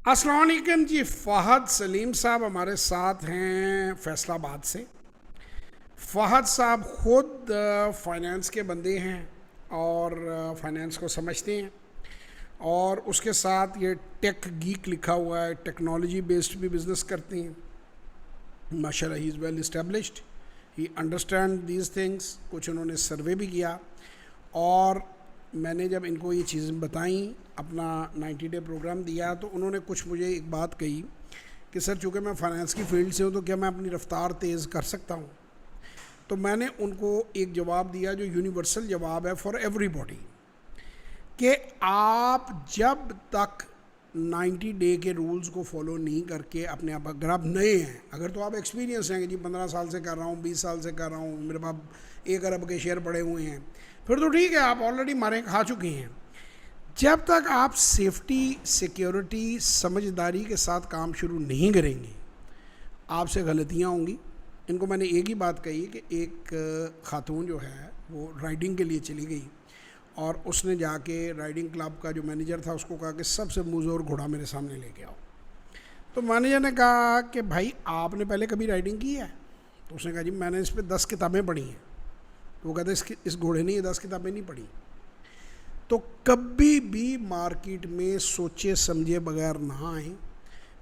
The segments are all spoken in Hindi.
अस्सलाम वालेकुम जी। फ़हद सलीम साहब हमारे साथ हैं फैसलाबाद से। फ़हद साहब ख़ुद फाइनेंस के बंदे हैं और फाइनेंस को समझते हैं, और उसके साथ ये टेक गीक लिखा हुआ है, टेक्नोलॉजी बेस्ड भी बिज़नेस करते हैं। माशाल्लाह he is well established, he understand these things. कुछ उन्होंने सर्वे भी किया, और मैंने जब इनको ये चीज़ें बताई, अपना 90 डे प्रोग्राम दिया, तो उन्होंने कुछ मुझे एक बात कही कि सर चूँकि मैं फ़ाइनेंस की फ़ील्ड से हूँ तो क्या मैं अपनी रफ़्तार तेज़ कर सकता हूँ। तो मैंने उनको एक जवाब दिया जो यूनिवर्सल जवाब है फॉर एवरीबॉडी, कि आप जब तक 90 डे के रूल्स को फॉलो नहीं करके अपने आप, अगर आप नए हैं, अगर तो आप एक्सपीरियंस हैं कि जी 15 साल से कर रहा हूँ, 20 साल से कर रहा हूँ, मेरे पास 1 अरब के शेयर पड़े हुए हैं, फिर तो ठीक है, आप ऑलरेडी मारे खा चुके हैं। जब तक आप सेफ्टी, सिक्योरिटी, समझदारी के साथ काम शुरू नहीं करेंगे, आपसे गलतियाँ होंगी। इनको मैंने एक ही बात कही कि एक खातून जो है वो राइडिंग के लिए चली गई, और उसने जाके राइडिंग क्लब का जो मैनेजर था उसको कहा कि सबसे मुँहज़ोर घोड़ा मेरे सामने लेके आओ। तो मैनेजर ने कहा कि भाई आपने पहले कभी राइडिंग की है? तो उसने कहा जी मैंने इस पर 10 किताबें पढ़ी हैं। तो वो कहते इस घोड़े ने ये 10 किताबें नहीं पढ़ी। तो कभी भी मार्केट में सोचे समझे बगैर ना आए।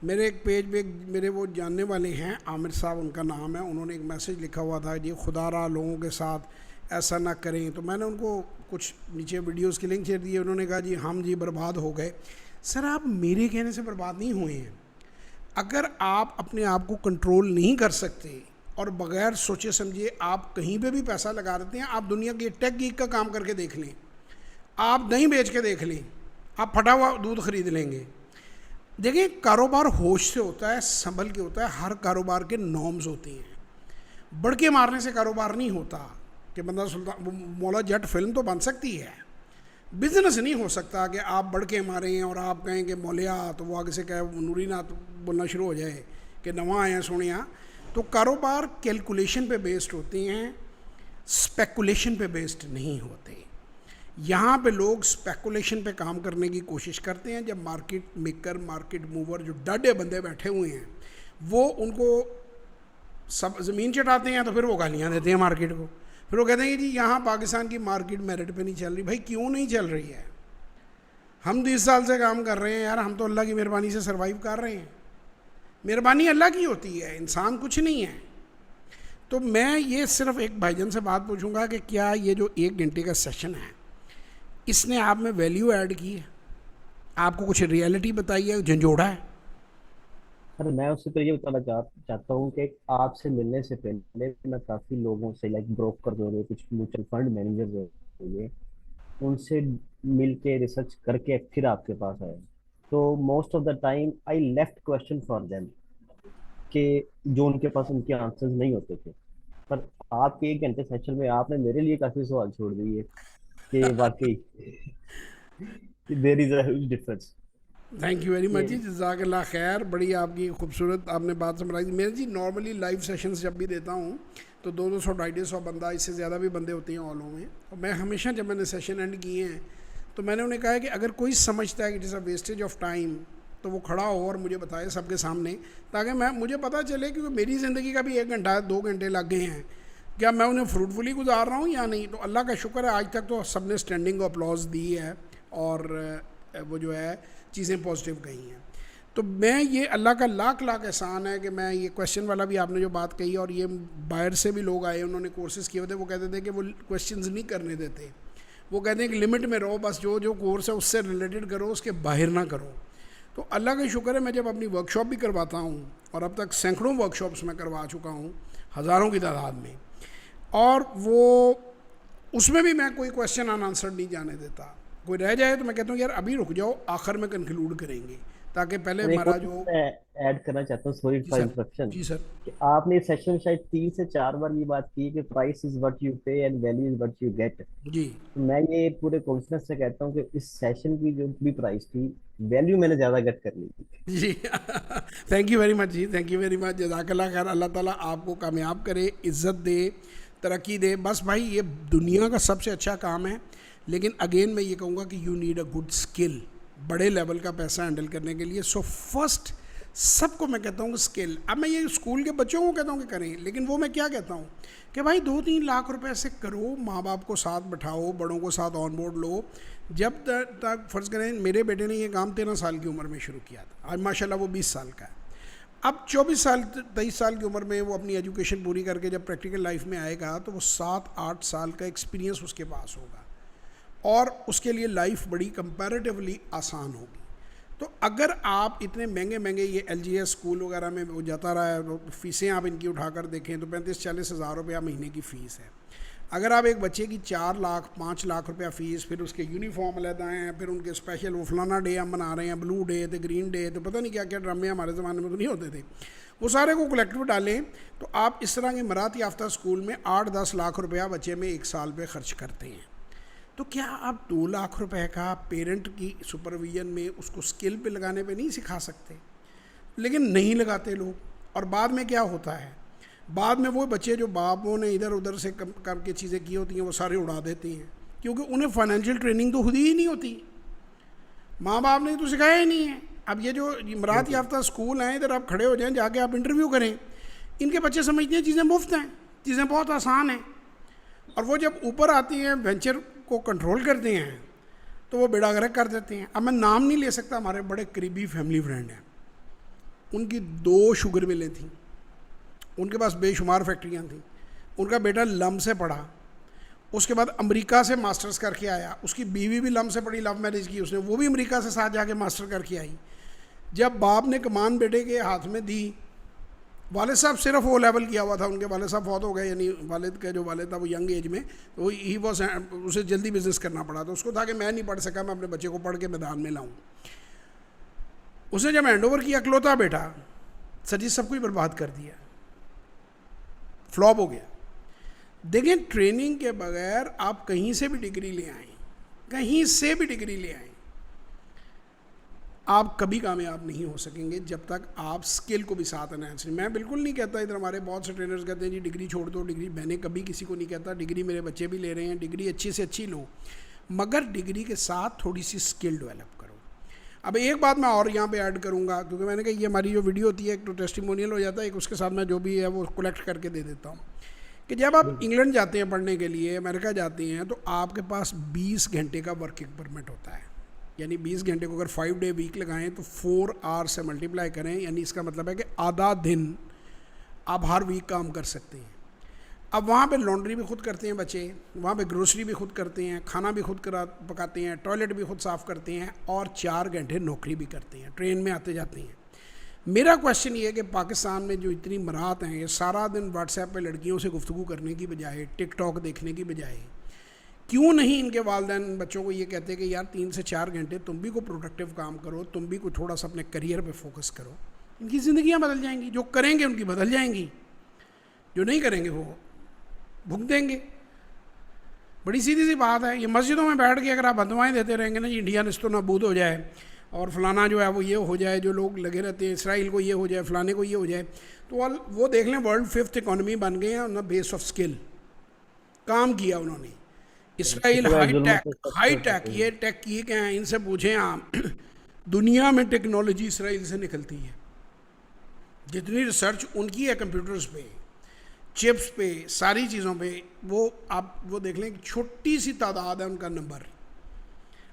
मेरे एक पेज पे मेरे वो जानने वाले हैं, आमिर साहब उनका नाम है, उन्होंने एक मैसेज लिखा हुआ था जी खुदा रहा लोगों के साथ ऐसा ना करें। तो मैंने उनको कुछ नीचे वीडियोस की लिंक शेयर दिए, उन्होंने कहा जी हम जी बर्बाद हो गए। सर आप मेरे कहने से बर्बाद नहीं हुए हैं। अगर आप अपने आप को कंट्रोल नहीं कर सकते और बगैर सोचे समझे आप कहीं पे भी पैसा लगा देते हैं, आप दुनिया के टेक गीक का काम करके देख लें, आप दही बेच के देख लें, आप फटा हुआ दूध खरीद लेंगे। देखिए कारोबार होश से होता है, संभल के होता है, हर कारोबार के नॉर्म्स होती हैं। बढ़ के मारने से कारोबार नहीं होता कि बंदा सुल्तान मौला जट फिल्म तो बन सकती है, बिजनेस नहीं हो सकता कि आप बढ़ के मारें और आप कहें कि मौलिया, तो वो आगे से कहे नूरी ना तो बोलना शुरू हो जाए कि नवा आया सोनिया। तो कारोबार कैलकुलेशन पे बेस्ड होते हैं, स्पेकुलेशन पे बेस्ड नहीं होते। यहाँ पे लोग स्पेकुलेशन पे काम करने की कोशिश करते हैं। जब मार्केट मेकर, मार्केट मूवर जो डडे बंदे बैठे हुए हैं, वो उनको सब ज़मीन चटाते हैं, तो फिर वो गालियाँ देते हैं मार्केट को। फिर वो कहते हैं कि जी यहाँ पाकिस्तान की मार्केट मेरिट पे नहीं चल रही। भाई क्यों नहीं चल रही है? हम 20 साल से काम कर रहे हैं यार, हम तो अल्लाह की मेहरबानी से सर्वाइव कर रहे हैं। मेहरबानी अल्लाह की होती है, इंसान कुछ नहीं है। तो मैं ये सिर्फ एक भाईजान से बात पूछूंगा कि क्या ये जो 1 घंटे का सेशन है, इसने आप में वैल्यू ऐड की है? आपको कुछ रियलिटी बताई है, झंझोड़ा है? अरे मैं उससे तो ये बताना चाहता हूँ कि आपसे मिलने से पहले मैं काफ़ी लोगों से, लाइक ब्रोकर जो है, कुछ म्यूचुअल फंड मैनेजर जो है, उनसे मिल के रिसर्च करके फिर आपके पास आया। तो most of the time I left question for them, कि जो उनके पास उनके आंसर्स नहीं होते थे। पर आपके 1 घंटे सेशन में आपने मेरे लिए काफ़ी सवाल छोड़ दिए कि वाकई there is a huge difference. Thank you very much ji, कि जज़ाकल्लाह खैर। बड़ी आपकी खूबसूरत आपने बात समझाई। मैं जी नॉर्मली लाइव सेशंस जब भी देता हूँ तो 200 250 बंदा, इससे ज़्यादा भी बंदे होते हैं हॉलों में। और मैं हमेशा जब मैंने सेशन एंड किए हैं तो मैंने उन्हें कहा है कि अगर कोई समझता है कि it is a wastage of time, तो वो खड़ा हो और मुझे बताए सबके सामने, ताकि मैं मुझे पता चले कि मेरी ज़िंदगी का भी 1 घंटा 2 घंटे लग गए हैं, क्या मैं उन्हें फ्रूटफुली गुजार रहा हूँ या नहीं। तो अल्लाह का शुक्र है आज तक तो सबने स्टैंडिंग अपलॉज दी है, और वो जो है चीज़ें पॉजिटिव गई हैं। तो मैं ये अल्लाह का लाख लाख एहसान है कि मैं ये क्वेश्चन वाला भी आपने जो बात कही, और ये बाहर से भी लोग आए, उन्होंने कोर्सेज़ किए होते, वो कहते थे कि वो क्वेश्चंस नहीं करने देते। वो कहते हैं कि लिमिट में रहो, बस जो जो कोर्स है उससे रिलेटेड करो, उसके बाहर ना करो। तो अल्लाह का शुक्र है, मैं जब अपनी वर्कशॉप भी करवाता हूँ, और अब तक सैकड़ों वर्कशॉप्स में करवा चुका हूँ, हज़ारों की तादाद में, और वो उसमें भी मैं कोई क्वेश्चन अनआंसर्ड नहीं जाने देता। कोई रह जाए तो मैं कहता हूँ यार अभी रुक जाओ, आखिर में कंक्लूड करेंगे, ताकि पहले और एक हमारा और जो। मैं ऐड करना चाहता हूँ, सॉरी जी फॉर सर। इंटरप्शन, जी सर। कि आपने इस सेशन में शायद 3 से 4 बार ये बात की कि price is what you pay and value is what you get. जी। तो मैं ये पूरे कॉन्फिडेंस से कहता हूँ कि इस सेशन की जो भी प्राइस थी, वैल्यू मैंने ज्यादा गेट कर ली थी। जी थैंक यू वेरी मच जी, थैंक यू वेरी मच, जज़ाकल्लाह खैर। अल्लाह ताला आपको कामयाब करे, इज़्ज़त दे, तरक्की दे। बस भाई ये दुनिया का सबसे अच्छा काम है, लेकिन अगेन मैं ये कहूँगा कि you need a good skill. बड़े लेवल का पैसा हैंडल करने के लिए। सो फर्स्ट सबको मैं कहता हूँ स्किल। अब मैं ये स्कूल के बच्चों को कहता हूँ कि करें, लेकिन वो मैं क्या कहता हूँ कि भाई 2-3 लाख रुपए से करो, माँ बाप को साथ बैठाओ, बड़ों को साथ ऑन बोर्ड लो। जब तक फ़र्ज़ करें मेरे बेटे ने ये काम 13 साल की उम्र में शुरू किया था, आज माशाल्लाह वो 20 साल का है। अब 24 साल 23 साल की उम्र में वो अपनी एजुकेशन पूरी करके जब प्रैक्टिकल लाइफ में आएगा तो वो 7-8 साल का एक्सपीरियंस उसके पास होगा और उसके लिए लाइफ बड़ी कंपैरेटिवली आसान होगी। तो अगर आप इतने महंगे महंगे ये LGS स्कूल वगैरह में वो जाता रहा है, तो फीसें आप इनकी उठाकर देखें तो 35-40 हज़ार रुपया महीने की फ़ीस है। अगर आप एक बच्चे की 4 लाख 5 लाख रुपया फ़ीस, फिर उसके यूनिफॉर्म अलग हैं, फिर उनके स्पेशल वो फलाना डे हम मना रहे हैं, ब्लू डे तो ग्रीन डे तो पता नहीं क्या क्या ड्रामे हमारे ज़माने में तो नहीं होते थे, वो सारे को कलेक्टिव डालें तो आप इस तरह के मरात याफ्ता स्कूल में 8-10 लाख रुपया बच्चे में एक साल पे खर्च करते हैं। तो क्या आप 2 लाख रुपए का पेरेंट की सुपरविजन में उसको स्किल पे लगाने पे नहीं सिखा सकते? लेकिन नहीं लगाते लोग, और बाद में क्या होता है, बाद में वो बच्चे जो बापों ने इधर उधर से कम करके चीज़ें की होती हैं वो सारे उड़ा देती हैं, क्योंकि उन्हें फाइनेंशियल ट्रेनिंग तो खुद ही नहीं होती, माँ बाप ने तो सिखाया ही नहीं है। अब ये जो इमरात याफ्ता स्कूल हैं, इधर आप खड़े हो जाएं, जाके आप इंटरव्यू करें, इनके बच्चे समझते हैं चीज़ें मुफ्त हैं, चीज़ें बहुत आसान हैं, और वो जब ऊपर आती हैं वेंचर को कंट्रोल करते हैं तो वो बेड़ा गर्क कर देते हैं। अब मैं नाम नहीं ले सकता, हमारे बड़े करीबी फैमिली फ्रेंड हैं, उनकी 2 शुगर मिलें थी, उनके पास बेशुमार फैक्ट्रियाँ थीं, उनका बेटा लम से पढ़ा, उसके बाद अमेरिका से मास्टर्स करके आया, उसकी बीवी भी लम से पढ़ी, लव मैरिज की उसने, वो भी अमेरिका से साथ जाके मास्टर करके आई। जब बाप ने कमान बेटे के हाथ में दी, वालिद साहब सिर्फ वो लेवल किया हुआ था, उनके वालिद साहब फौत हो गए, यानी वालिद का जो वालिद था वो यंग एज में, तो ही वॉज, उसे जल्दी बिजनेस करना पड़ा, तो उसको था कि मैं नहीं पढ़ सका, मैं अपने बच्चे को पढ़ के मैदान में लाऊं। उसने जब हैंड ओवर किया, इकलौता बेटा, सजी सब कुछ बर्बाद कर दिया, फ्लॉप हो गया। देखें, ट्रेनिंग के बगैर आप कहीं से भी डिग्री ले आएँ, कहीं से भी डिग्री ले आएँ, आप कभी कामयाब नहीं हो सकेंगे जब तक आप स्किल को भी साथ एनहांस नहीं। मैं बिल्कुल नहीं कहता, इधर हमारे बहुत से ट्रेनर्स कहते हैं जी डिग्री छोड़ दो, डिग्री, मैंने कभी किसी को नहीं कहता, डिग्री मेरे बच्चे भी ले रहे हैं, डिग्री अच्छी से अच्छी लो, मगर डिग्री के साथ थोड़ी सी स्किल डेवलप करो। अब एक बात मैं और यहाँ पे ऐड करूँगा, क्योंकि मैंने कहा ये हमारी जो वीडियो होती है एक तो टेस्टिमोनियल हो जाता है, एक उसके साथ मैं जो भी है वो कलेक्ट करके दे देता हूँ, कि जब आप इंग्लैंड जाते हैं पढ़ने के लिए, अमेरिका जाते हैं, तो आपके पास 20 घंटे का वर्किंग परमिट होता है, यानी 20 घंटे को अगर 5 डे वीक लगाएं तो 4 आवर्स से मल्टीप्लाई करें, यानी इसका मतलब है कि आधा दिन आप हर वीक काम कर सकते हैं। अब वहाँ पे लॉन्ड्री भी खुद करते हैं बच्चे, वहाँ पे ग्रोसरी भी खुद करते हैं, खाना भी खुद पकाते हैं, टॉयलेट भी खुद साफ़ करते हैं, और 4 घंटे नौकरी भी करते हैं, ट्रेन में आते जाते हैं। मेरा क्वेश्चन ये है कि पाकिस्तान में जो इतनी मरात हैं, ये सारा दिन व्हाट्सएप पे लड़कियों से गुफ्तगू करने की बजाय, टिकटॉक देखने की बजाय, क्यों नहीं इनके वालिदैन बच्चों को ये कहते हैं कि यार 3 से 4 घंटे तुम भी कोई प्रोडक्टिव काम करो, तुम भी कोई थोड़ा सा अपने करियर पे फोकस करो, इनकी ज़िंदगियाँ बदल जाएंगी। जो करेंगे उनकी बदल जाएंगी, जो नहीं करेंगे वो भुग देंगे। बड़ी सीधी सी बात है। ये मस्जिदों में बैठ के अगर आप बदवाएँ देते रहेंगे ना, इंडिया निस्तो नाबूद हो जाए और फलाना जो है वो ये हो जाए, जो लोग लगे रहते हैं इसराइल को ये हो जाए, फलाने को ये हो जाए, तो वो देख लें वर्ल्ड 5th इकॉनमी बन गए हैं on the base of skill. काम किया उन्होंने। इसराइल हाई टेक, ये टेक किए क्या हैं, इनसे पूछें आप, दुनिया में टेक्नोलॉजी इसराइल से निकलती है, जितनी रिसर्च उनकी है कंप्यूटर्स पे, चिप्स पे, सारी चीज़ों पे, वो आप वो देख लें, छोटी सी तादाद है उनका नंबर।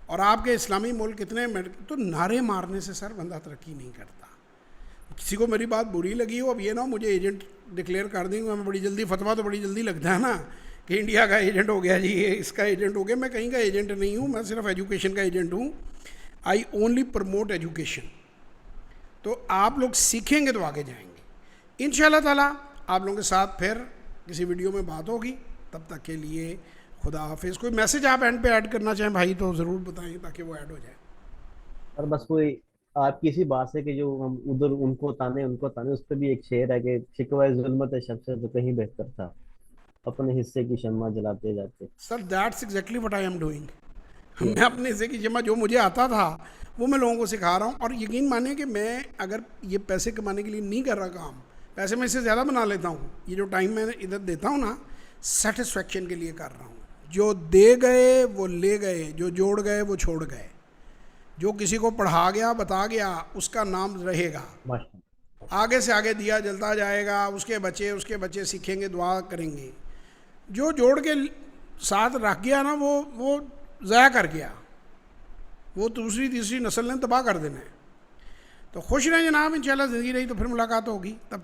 और आपके इस्लामी मुल्क कितने, तो नारे मारने से सर बंदा तरक्की नहीं करता। किसी को मेरी बात बुरी लगी हो, अब ये ना हो मुझे एजेंट डिक्लेयर कर देंगे, मैं बड़ी जल्दी, फतवा तो बड़ी जल्दी लगता है ना कि इंडिया का एजेंट हो गया जी, ये इसका एजेंट हो गया। मैं कहीं का एजेंट नहीं हूँ, मैं सिर्फ एजुकेशन का एजेंट हूँ। I only promote education. तो आप लोग सीखेंगे तो आगे जाएंगे इंशाल्लाह ताला। आप लोगों के साथ फिर किसी वीडियो में बात होगी, तब तक के लिए खुदा हाफिज़। कोई मैसेज आप एंड पे ऐड करना चाहें भाई तो ज़रूर बताएं ताकि वो ऐड हो जाए। और बस कोई आपकी इसी बात से कि जो हम उधर उनको ताने, उस पर भी एक शेर है कि शिकवा जुल्मत शब से तो कहीं बेहतर था, अपने हिस्से की शम्मा जलाते जाते। Sir that's exactly what I am doing. मैं अपने हिस्से की शम्मा जो मुझे आता था वो मैं लोगों को सिखा रहा हूँ। और यकीन मानिए कि मैं अगर ये पैसे कमाने के लिए नहीं कर रहा काम, पैसे मैं इससे ज़्यादा बना लेता हूँ। ये जो टाइम मैं इधर देता हूँ ना, सेटिस्फेक्शन के लिए कर रहा हूँ। जो दे गए वो ले गए, जो जोड़ गए वो छोड़ गए। जो किसी को पढ़ा गया, बता गया, उसका नाम रहेगा, माशा आगे से आगे दिया जलता जाएगा, उसके बच्चे सीखेंगे, दुआ करेंगे। जो जोड़ के साथ रख गया ना, वो ज़ाया कर गया, वो दूसरी तीसरी नस्ल ने तबाह कर देना है। तो खुश रहें जनाब, इंशाल्लाह ज़िंदगी रही तो फिर मुलाकात होगी। तब